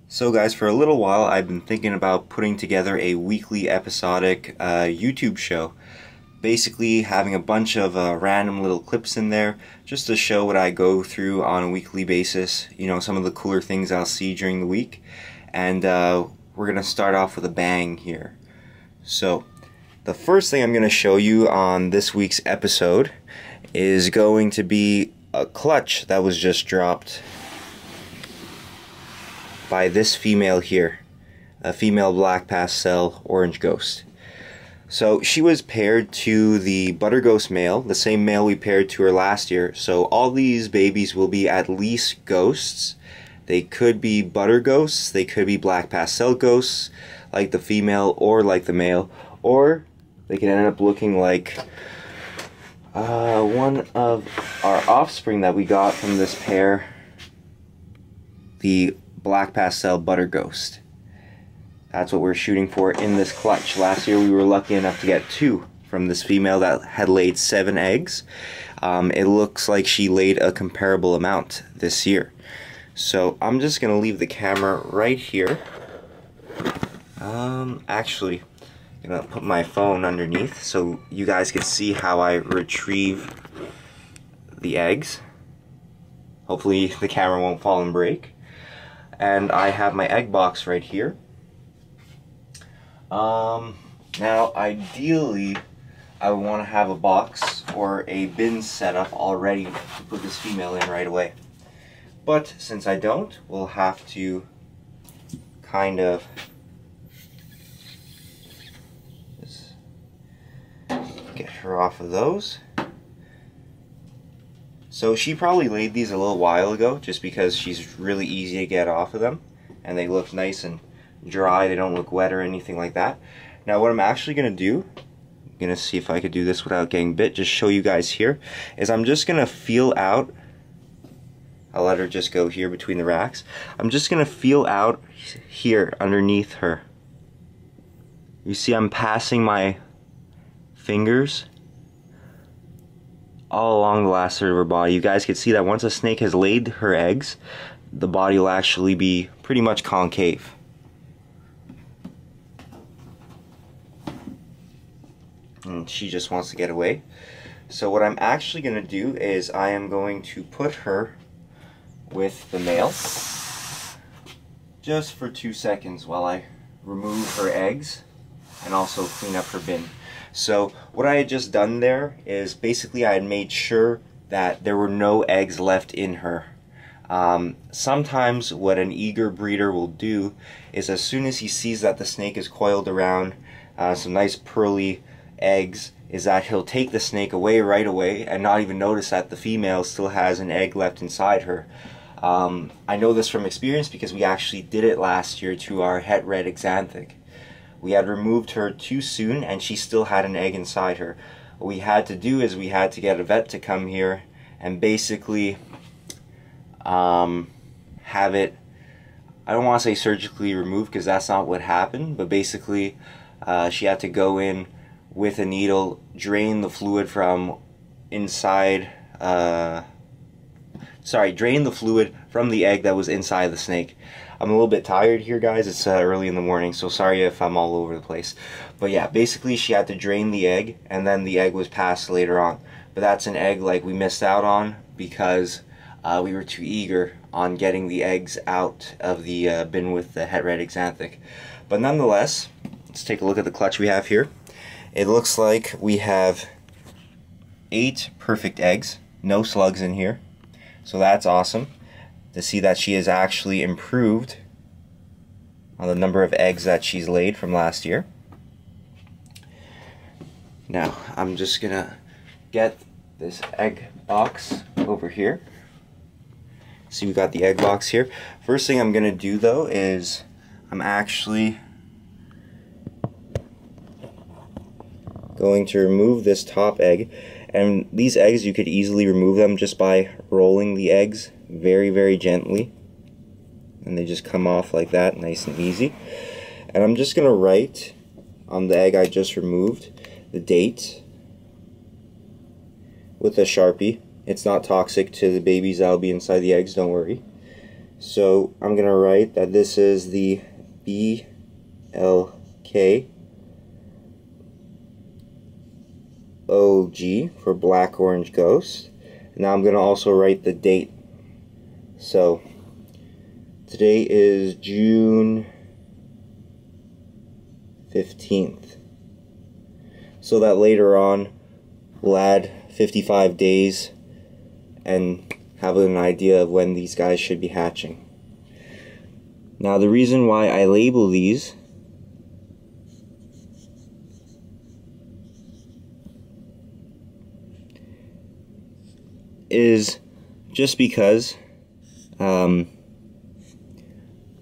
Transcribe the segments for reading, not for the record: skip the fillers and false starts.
So guys, for a little while I've been thinking about putting together a weekly episodic YouTube show. Basically having a bunch of random little clips in there just to show what I go through on a weekly basis. You know, some of the cooler things I'll see during the week. And we're going to start off with a bang here. So the first thing I'm going to show you on this week's episode is going to be a clutch that was just dropped by this female here, a female black pastel orange ghost. So she was paired to the butter ghost male, the same male we paired to her last year. So all these babies will be at least ghosts. They could be butter ghosts, they could be black pastel ghosts like the female or like the male, or they can end up looking like one of our offspring that we got from this pair, the black pastel butter ghost. That's what we're shooting for in this clutch. Last year we were lucky enough to get 2 from this female that had laid 7 eggs. It looks like she laid a comparable amount this year. So I'm just gonna leave the camera right here. Actually, I'm gonna put my phone underneath so you guys can see how I retrieve the eggs. Hopefully the camera won't fall and break. And I have my egg box right here. Now ideally I would want to have a box or a bin set up already to put this female in right away. But since I don't, we'll have to kind of just get her off of those. So she probably laid these a little while ago just because she's really easy to get off of them and they look nice and dry, they don't look wet or anything like that. Now what I'm actually going to do, I'm going to see if I could do this without getting bit, just show you guys here, is I'm just going to feel out, I'll let her just go here between the racks, I'm just going to feel out here underneath her. You see I'm passing my fingers all along the last third of her body. You guys can see that once a snake has laid her eggs, the body will actually be pretty much concave. And she just wants to get away. So what I'm actually going to do is I am going to put her with the male just for 2 seconds while I remove her eggs and also clean up her bin. So what I had just done there is basically I had made sure that there were no eggs left in her. Sometimes what an eager breeder will do is as soon as he sees that the snake is coiled around some nice pearly eggs, is that he'll take the snake away right away and not even notice that the female still has an egg left inside her. I know this from experience because we actually did it last year to our het red axanthic. We had removed her too soon and she still had an egg inside her. What we had to do is we had to get a vet to come here and basically have it, I don't want to say surgically removed because that's not what happened, but basically she had to go in with a needle, drain the fluid from inside, drain the fluid from the egg that was inside the snake. I'm a little bit tired here, guys. It's early in the morning, so sorry if I'm all over the place. But yeah, basically she had to drain the egg, and then the egg was passed later on. But that's an egg like we missed out on because we were too eager on getting the eggs out of the bin with the het red axanthic. But nonetheless, let's take a look at the clutch we have here. It looks like we have 8 perfect eggs, no slugs in here. So that's awesome to see that she has actually improved on the number of eggs that she's laid from last year. Now I'm just gonna get this egg box over here. See, we got the egg box here. First thing I'm gonna do though is I'm actually going to remove this top egg, and these eggs you could easily remove them just by rolling the eggs very, very gently, and they just come off like that, nice and easy. And I'm just gonna write on the egg I just removed the date with a Sharpie. It's not toxic to the babies that'll be inside the eggs, don't worry. So I'm going to write that this is the BLK OG for Black Orange Ghost. Now I'm going to also write the date. So today is June 15th. So that later on we'll add 55 days and have an idea of when these guys should be hatching. Now the reason why I label these is just because our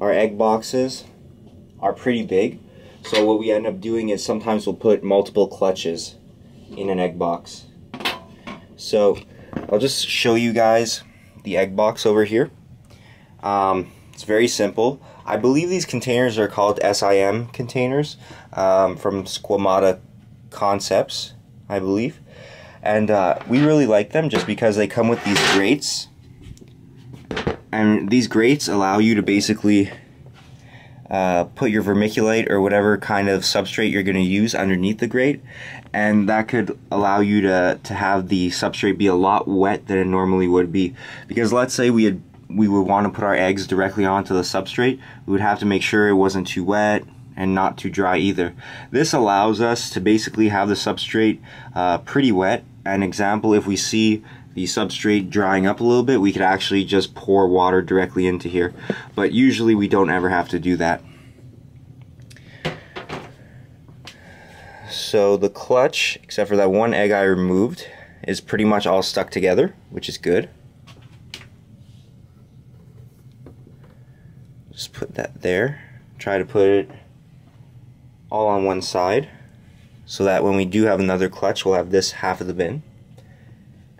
egg boxes are pretty big, so what we end up doing is sometimes we'll put multiple clutches in an egg box. So I'll just show you guys the egg box over here. It's very simple. I believe these containers are called SIM containers from Squamata Concepts, I believe. And we really like them just because they come with these grates. And these grates allow you to basically put your vermiculite or whatever kind of substrate you're going to use underneath the grate, and that could allow you to have the substrate be a lot wet than it normally would be. Because let's say we would want to put our eggs directly onto the substrate, we would have to make sure it wasn't too wet and not too dry either. This allows us to basically have the substrate pretty wet. An example, if we see the substrate drying up a little bit, we could actually just pour water directly into here, but usually we don't ever have to do that. So the clutch, except for that one egg I removed, is pretty much all stuck together, which is good. Just put that there. Try to put it all on one side so that when we do have another clutch, we'll have this half of the bin.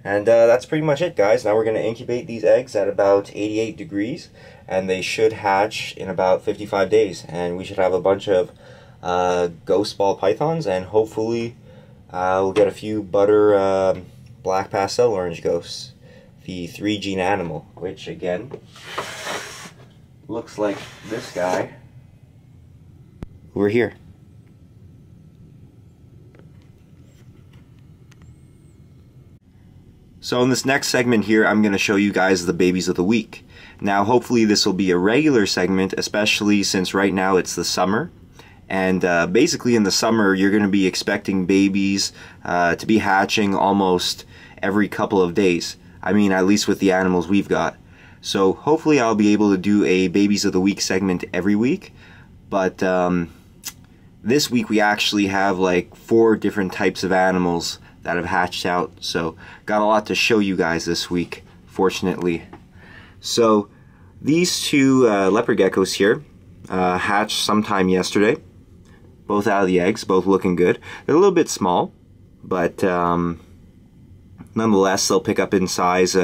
And that's pretty much it, guys. Now we're going to incubate these eggs at about 88 degrees, and they should hatch in about 55 days. And we should have a bunch of ghost ball pythons, and hopefully we'll get a few butter black pastel orange ghosts. The 3-gene animal, which again looks like this guy over here. So in this next segment here, I'm going to show you guys the babies of the week. Now hopefully this will be a regular segment, especially since right now it's the summer. And basically in the summer you're going to be expecting babies to be hatching almost every couple of days. I mean, at least with the animals we've got. So hopefully I'll be able to do a babies of the week segment every week. But this week we actually have like 4 different types of animals that have hatched out, so got a lot to show you guys this week, fortunately. So these 2 leopard geckos here hatched sometime yesterday, both out of the eggs, both looking good. They're a little bit small, but nonetheless they'll pick up in size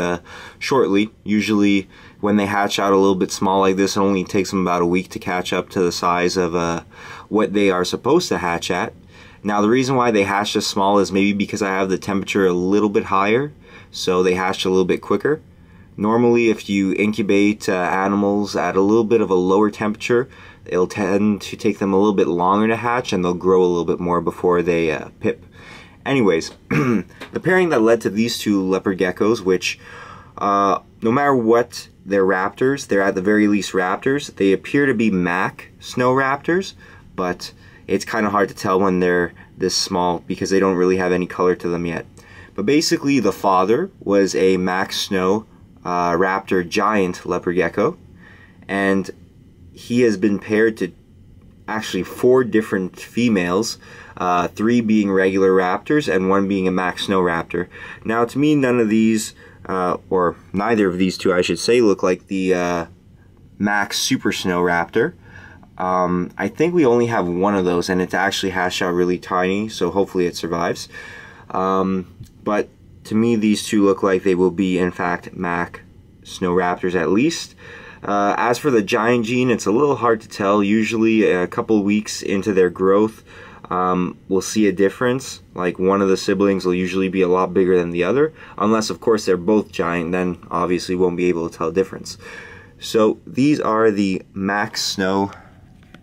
shortly. Usually when they hatch out a little bit small like this, it only takes them about a week to catch up to the size of what they are supposed to hatch at. Now the reason why they hatch this small is maybe because I have the temperature a little bit higher, so they hatch a little bit quicker. Normally if you incubate animals at a little bit of a lower temperature, it'll tend to take them a little bit longer to hatch, and they'll grow a little bit more before they pip. Anyways, the pairing that led to these 2 leopard geckos, which no matter what they're raptors, they're at the very least raptors. They appear to be Mac snow raptors, but it's kind of hard to tell when they're this small because they don't really have any color to them yet. But basically the father was a Mac Snow raptor giant leopard gecko, and he has been paired to actually 4 different females, 3 being regular raptors and 1 being a Mac Snow raptor. Now to me none of these, or neither of these 2 I should say, look like the Mac Super Snow raptor. I think we only have 1 of those, and it's actually hatched out really tiny, so hopefully it survives. But to me these 2 look like they will be in fact Mac Snow raptors at least. As for the giant gene, it's a little hard to tell. Usually a couple weeks into their growth we'll see a difference. Like one of the siblings will usually be a lot bigger than the other, unless of course they're both giant, then obviously won't be able to tell the difference. So these are the Max Snow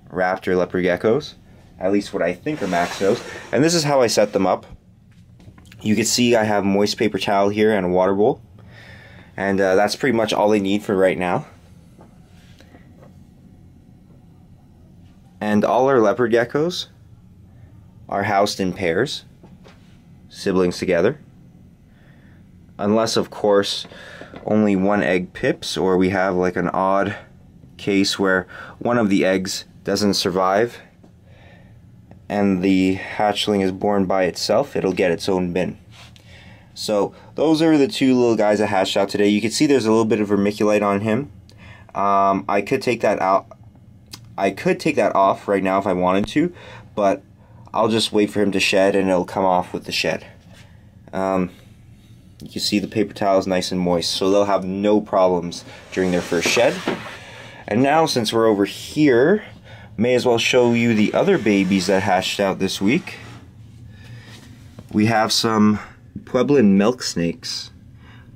Raptor leopard geckos, at least what I think are Max Snows, and this is how I set them up. You can see I have moist paper towel here and a water bowl, and that's pretty much all they need for right now. And all our leopard geckos are housed in pairs, siblings together, unless of course only one egg pips, or we have like an odd case where one of the eggs doesn't survive and the hatchling is born by itself. It'll get its own bin. So those are the two little guys that hatched out today. You can see there's a little bit of vermiculite on him. I could take that out. I could take that off right now if I wanted to, but I'll just wait for him to shed and it'll come off with the shed. You can see the paper towel is nice and moist, so they'll have no problems during their first shed. And now, since we're over here, may as well show you the other babies that hatched out this week. We have some Pueblan milk snakes.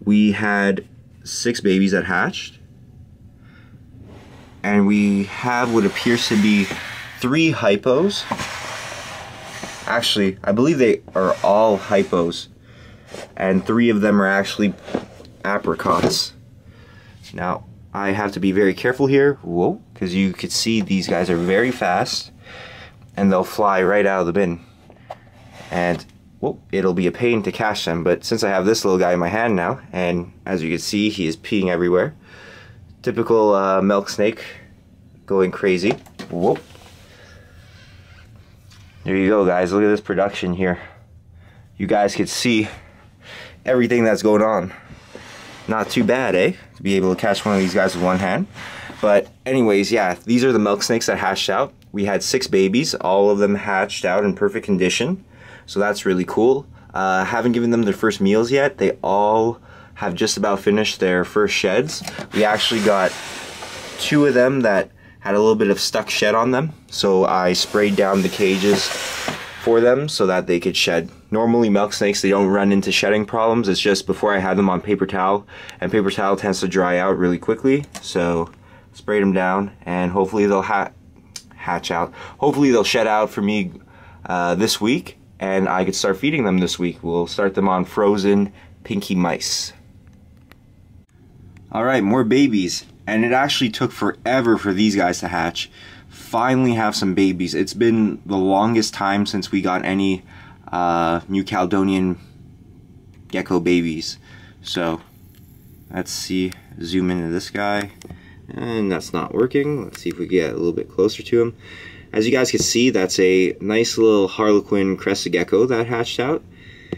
We had 6 babies that hatched, and we have what appears to be 3 hypos. Actually, I believe they are all hypos, and 3 of them are actually apricots. Now, I have to be very careful here, whoa, because you can see these guys are very fast, and they'll fly right out of the bin. And, whoa, it'll be a pain to catch them, but since I have this little guy in my hand now, and as you can see, he is peeing everywhere. Typical milk snake, going crazy. Whoa. There you go, guys, look at this production here. You guys can see everything that's going on. Not too bad, eh? To be able to catch one of these guys with one hand. But anyways, yeah, these are the milk snakes that hatched out. We had 6 babies. All of them hatched out in perfect condition. So that's really cool. Haven't given them their first meals yet. They all have just about finished their first sheds. We actually got 2 of them that had a little bit of stuck shed on them. So I sprayed down the cages for them so that they could shed. Normally milk snakes, they don't run into shedding problems. It's just before I had them on paper towel, and paper towel tends to dry out really quickly, so sprayed them down, and hopefully they'll hatch out. Hopefully they'll shed out for me this week, and I could start feeding them this week. We'll start them on frozen pinky mice. Alright, more babies, and it actually took forever for these guys to hatch. Finally have some babies. It's been the longest time since we got any New Caledonian gecko babies. So let's see, zoom into this guy, and that's not working. Let's see if we get a little bit closer to him. As you guys can see, that's a nice little Harlequin crested gecko that hatched out.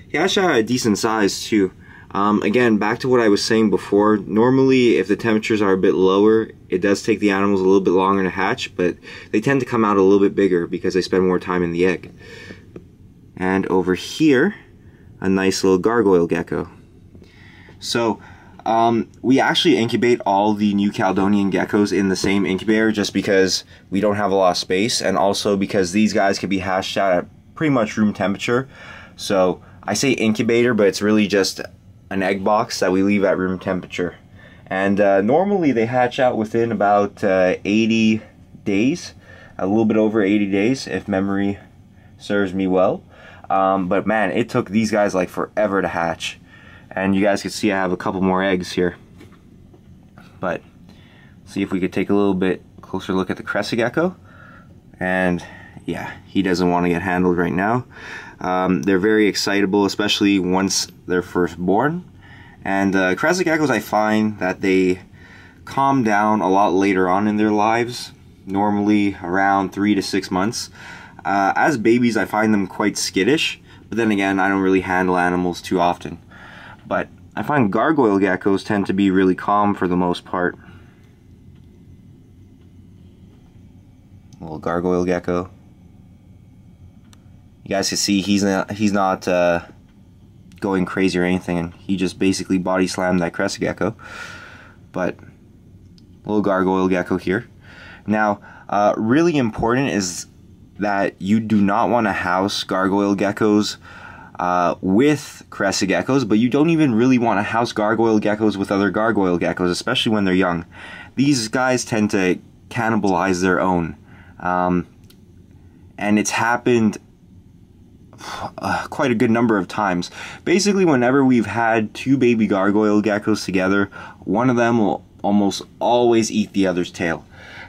He hatched out at a decent size too. Again, back to what I was saying before, normally if the temperatures are a bit lower, it does take the animals a little bit longer to hatch, but they tend to come out a little bit bigger because they spend more time in the egg. And over here, a nice little gargoyle gecko. So, we actually incubate all the New Caledonian geckos in the same incubator just because we don't have a lot of space, and also because these guys can be hatched out at pretty much room temperature. So, I say incubator, but it's really just an egg box that we leave at room temperature. And normally they hatch out within about 80 days, a little bit over 80 days if memory serves me well. But man, it took these guys like forever to hatch. And you guys can see I have a couple more eggs here. But see if we could take a little bit closer look at the crested gecko. And yeah, he doesn't want to get handled right now. They're very excitable, especially once they're first born. And crested geckos, I find that they calm down a lot later on in their lives, normally around 3 to 6 months. As babies, I find them quite skittish, but then again, I don't really handle animals too often. But I find gargoyle geckos tend to be really calm for the most part. Little gargoyle gecko. You guys can see he's not going crazy or anything, and he just basically body slammed that crested gecko. But little gargoyle gecko here. Now, really important is that you do not want to house gargoyle geckos with crested geckos, but you don't even really want to house gargoyle geckos with other gargoyle geckos, especially when they're young. these guys tend to cannibalize their own. And it's happened quite a good number of times. Basically, whenever we've had two baby gargoyle geckos together, one of them will almost always eat the other's tail.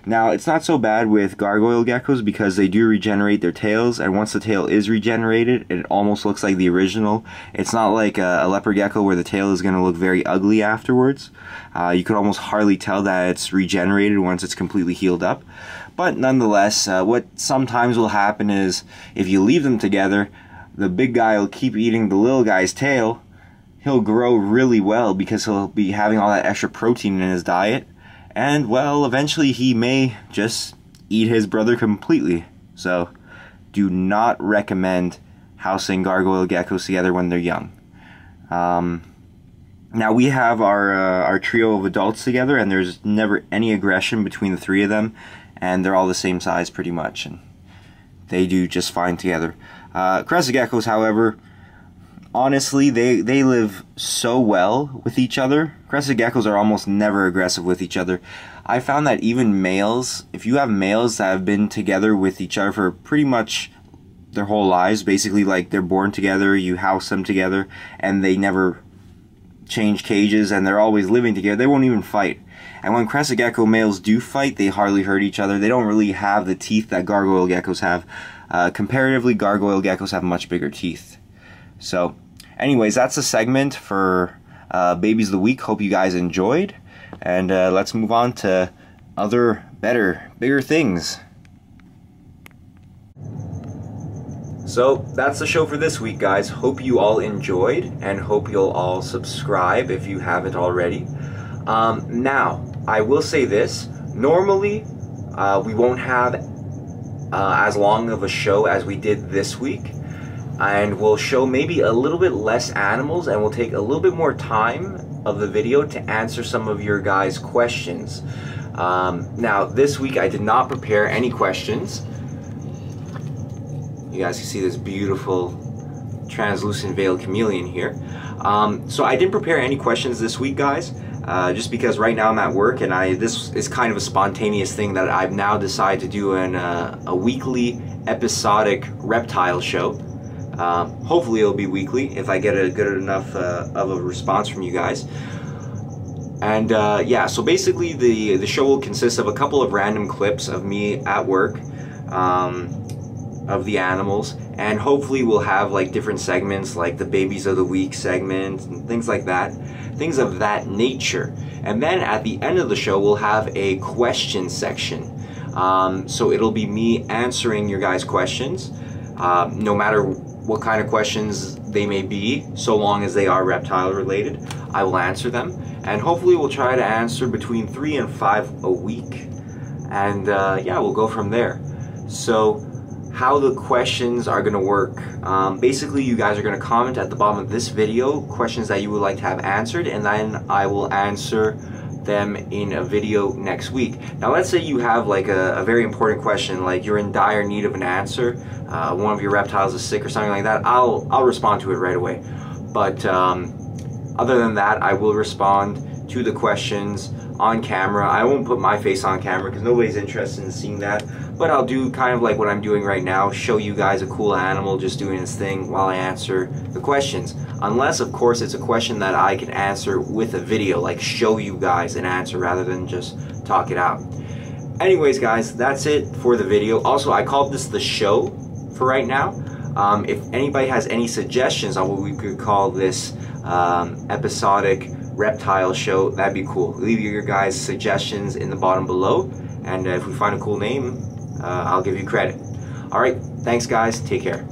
Now, it's not so bad with gargoyle geckos because they do regenerate their tails, and once the tail is regenerated, it almost looks like the original. It's not like a leopard gecko where the tail is going to look very ugly afterwards. You could almost hardly tell that it's regenerated once it's completely healed up. But nonetheless, what sometimes will happen is if you leave them together, the big guy will keep eating the little guy's tail. He'll grow really well because he'll be having all that extra protein in his diet. And, well, eventually he may just eat his brother completely. So, do not recommend housing gargoyle geckos together when they're young. Now, we have our trio of adults together, and there's never any aggression between the three of them. And they're all the same size, pretty much. And they do just fine together. Crested geckos, however, honestly, they live so well with each other. Crested geckos are almost never aggressive with each other. I found that even males, if you have males that have been together with each other for pretty much their whole lives, basically like they're born together, you house them together, and they never change cages, and they're always living together, they won't even fight. And when crested gecko males do fight, they hardly hurt each other. They don't really have the teeth that gargoyle geckos have. Comparatively, gargoyle geckos have much bigger teeth. So, anyways, that's a segment for Babies of the Week. Hope you guys enjoyed. And let's move on to other, better, bigger things. So, that's the show for this week, guys. Hope you all enjoyed, and hope you'll all subscribe if you haven't already. Now, I will say this. Normally, we won't have as long of a show as we did this week. And we'll show maybe a little bit less animals, and we'll take a little bit more time of the video to answer some of your guys' questions. Now, this week I did not prepare any questions. You guys can see this beautiful translucent veiled chameleon here. So I didn't prepare any questions this week, guys, just because right now I'm at work, and this is kind of a spontaneous thing that I've now decided to do a weekly episodic reptile show. Hopefully it'll be weekly if I get a good enough of a response from you guys. And yeah, so basically the show will consist of a couple of random clips of me at work, of the animals, and hopefully we'll have like different segments like the Babies of the Week segment and things like that, things of that nature. And then at the end of the show we'll have a question section. So it'll be me answering your guys' questions, no matter what kind of questions they may be, so long as they are reptile related, I will answer them. And hopefully we'll try to answer between 3 and 5 a week. And yeah, we'll go from there. So how the questions are going to work. Basically, you guys are going to comment at the bottom of this video questions that you would like to have answered, and then I will answer them in a video next week. Now, let's say you have like a very important question, like you're in dire need of an answer, one of your reptiles is sick or something like that. I'll respond to it right away. But other than that, I will respond to the questions on camera. I won't put my face on camera because nobody's interested in seeing that. But I'll do kind of like what I'm doing right now, show you guys a cool animal just doing its thing while I answer the questions. Unless, of course, it's a question that I can answer with a video, like show you guys an answer rather than just talk it out. Anyways, guys, that's it for the video. Also, I called this the show for right now. If anybody has any suggestions on what we could call this episodic reptile show, that'd be cool. Leave your guys' suggestions in the bottom below, and if we find a cool name, I'll give you credit. Alright, thanks guys, take care.